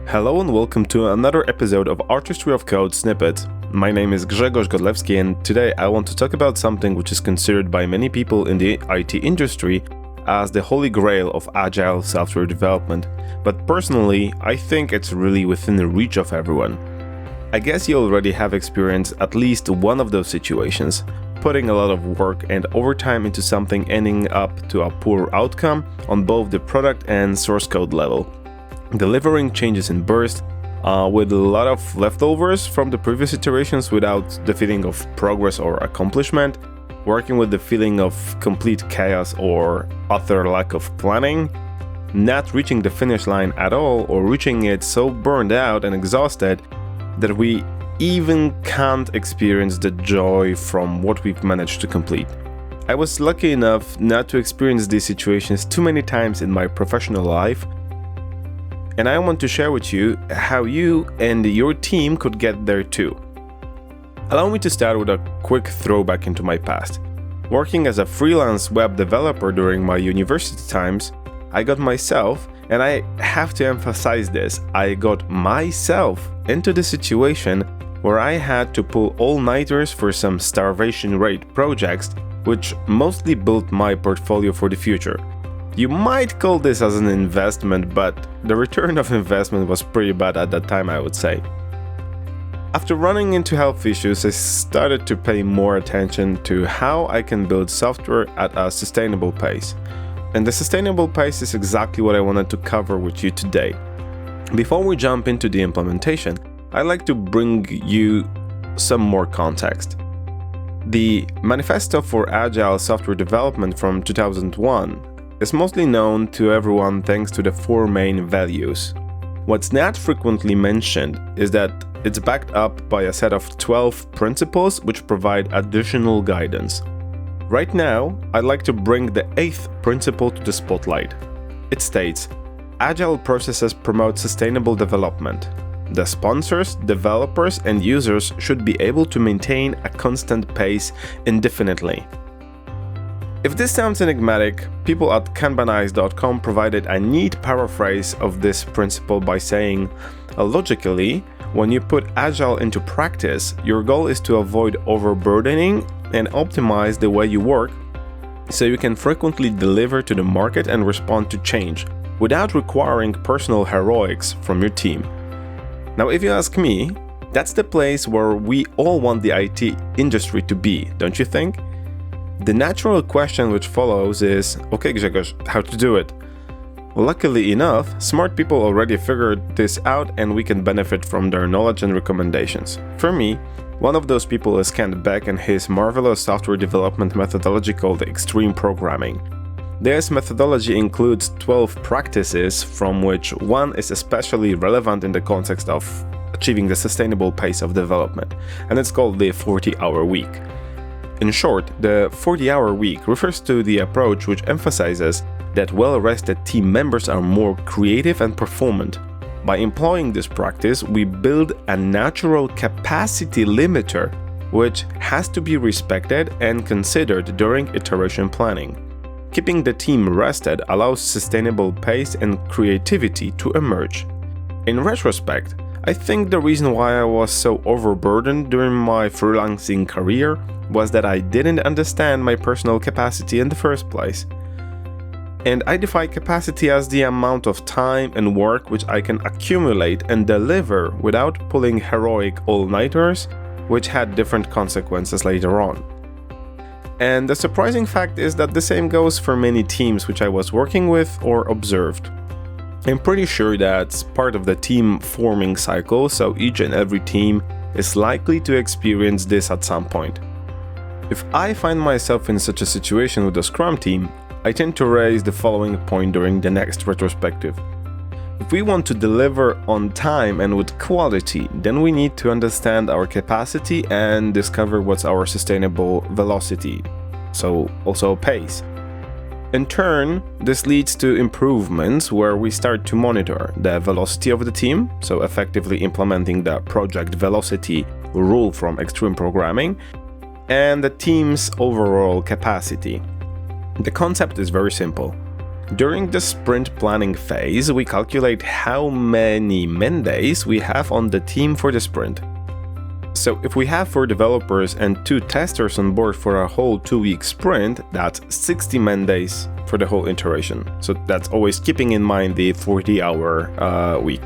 Hello and welcome to another episode of Artistry of Code Snippets. My name is Grzegorz, and today I want to talk about something which is considered by many people in the IT industry as the holy grail of agile software development, but personally, I think it's really within the reach of everyone. I guess you already have experienced at least one of those situations, putting a lot of work and overtime into something ending up to a poor outcome on both the product and source code level. Delivering changes in bursts with a lot of leftovers from the previous iterations without the feeling of progress or accomplishment, working with the feeling of complete chaos or utter lack of planning, not reaching the finish line at all or reaching it so burned out and exhausted that we even can't experience the joy from what we've managed to complete. I was lucky enough not to experience these situations too many times in my professional life, and I want to share with you how you and your team could get there too. Allow me to start with a quick throwback into my past. Working as a freelance web developer during my university times, I got myself, and I have to emphasize this, I got myself into the situation where I had to pull all-nighters for some starvation rate projects, which mostly built my portfolio for the future. You might call this as an investment, but the return of investment was pretty bad at that time, I would say. After running into health issues, I started to pay more attention to how I can build software at a sustainable pace. And the sustainable pace is exactly what I wanted to cover with you today. Before we jump into the implementation, I'd like to bring you some more context. The Manifesto for Agile Software Development from 2001 is mostly known to everyone thanks to the four main values. What's not frequently mentioned is that it's backed up by a set of 12 principles which provide additional guidance. Right now, I'd like to bring the 8th principle to the spotlight. It states, Agile processes promote sustainable development. The sponsors, developers, and users should be able to maintain a constant pace indefinitely. If this sounds enigmatic, people at kanbanize.com provided a neat paraphrase of this principle by saying, logically, when you put Agile into practice, your goal is to avoid overburdening and optimize the way you work so you can frequently deliver to the market and respond to change without requiring personal heroics from your team. Now, if you ask me, that's the place where we all want the IT industry to be, don't you think? The natural question which follows is, okay Grzegorz, how to do it? Luckily enough, smart people already figured this out and we can benefit from their knowledge and recommendations. For me, one of those people is Kent Beck and his marvelous software development methodology called extreme programming. This methodology includes 12 practices, from which one is especially relevant in the context of achieving the sustainable pace of development, and it's called the 40-hour week. In short, the 40-hour week refers to the approach which emphasizes that well-rested team members are more creative and performant. By employing this practice, we build a natural capacity limiter which has to be respected and considered during iteration planning. Keeping the team rested allows sustainable pace and creativity to emerge. In retrospect, I think the reason why I was so overburdened during my freelancing career was that I didn't understand my personal capacity in the first place. And I define capacity as the amount of time and work which I can accumulate and deliver without pulling heroic all-nighters, which had different consequences later on. And the surprising fact is that the same goes for many teams which I was working with or observed. I'm pretty sure that's part of the team forming cycle, so each and every team is likely to experience this at some point. If I find myself in such a situation with the Scrum team, I tend to raise the following point during the next retrospective. If we want to deliver on time and with quality, then we need to understand our capacity and discover what's our sustainable velocity, so also pace. In turn, this leads to improvements where we start to monitor the velocity of the team, so effectively implementing the project velocity rule from extreme programming, and the team's overall capacity. The concept is very simple. During the sprint planning phase, we calculate how many man days we have on the team for the sprint. So if we have 4 developers and 2 testers on board for a whole 2-week sprint, that's 60 man days for the whole iteration. So that's always keeping in mind the 40-hour week.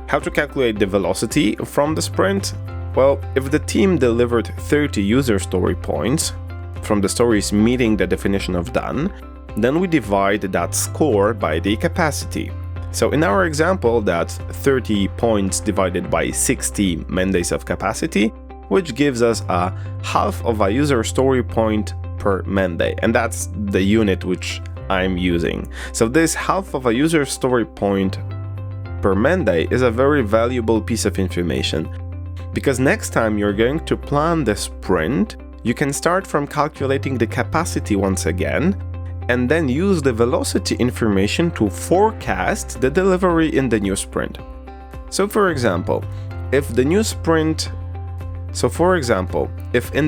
How to calculate the velocity from the sprint? Well, if the team delivered 30 user story points from the stories meeting the definition of done, then we divide that score by the capacity. So in our example, that's 30 points divided by 60 man days of capacity, which gives us a half of a user story point per man day. And that's the unit which I'm using. So this half of a user story point per man day is a very valuable piece of information, because next time you're going to plan the sprint, you can start from calculating the capacity once again, and then use the velocity information to forecast the delivery in the new sprint. So for example, if in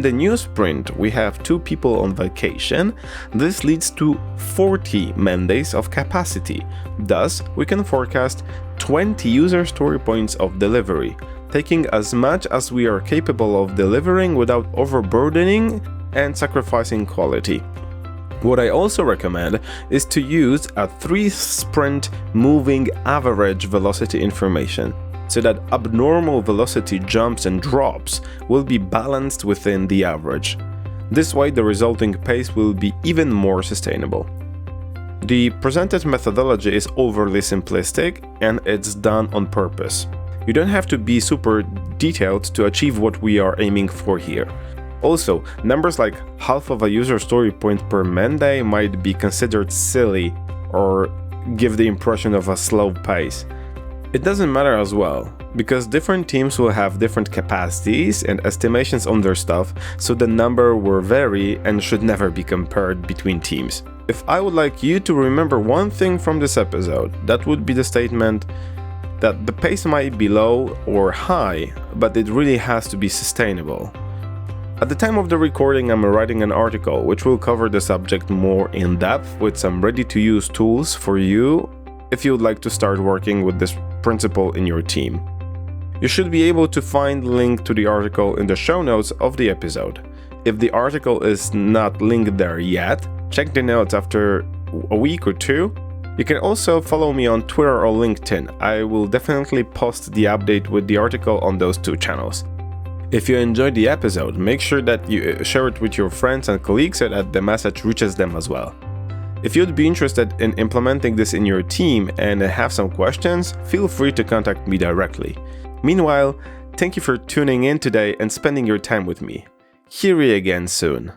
the new sprint we have 2 people on vacation, this leads to 40 man days of capacity. Thus, we can forecast 20 user story points of delivery, taking as much as we are capable of delivering without overburdening and sacrificing quality. What I also recommend is to use a 3-sprint moving average velocity information, so that abnormal velocity jumps and drops will be balanced within the average. This way the resulting pace will be even more sustainable. The presented methodology is overly simplistic, and it's done on purpose. You don't have to be super detailed to achieve what we are aiming for here. Also, numbers like half of a user story point per man day might be considered silly or give the impression of a slow pace. It doesn't matter as well, because different teams will have different capacities and estimations on their stuff, so the number will vary and should never be compared between teams. If I would like you to remember one thing from this episode, that would be the statement that the pace might be low or high, but it really has to be sustainable. At the time of the recording, I'm writing an article which will cover the subject more in depth with some ready-to-use tools for you if you would like to start working with this principle in your team. You should be able to find the link to the article in the show notes of the episode. If the article is not linked there yet, check the notes after a week or 2. You can also follow me on Twitter or LinkedIn. I will definitely post the update with the article on those 2 channels. If you enjoyed the episode, make sure that you share it with your friends and colleagues so that the message reaches them as well. If you'd be interested in implementing this in your team and have some questions, feel free to contact me directly. Meanwhile, thank you for tuning in today and spending your time with me. Hear you again soon.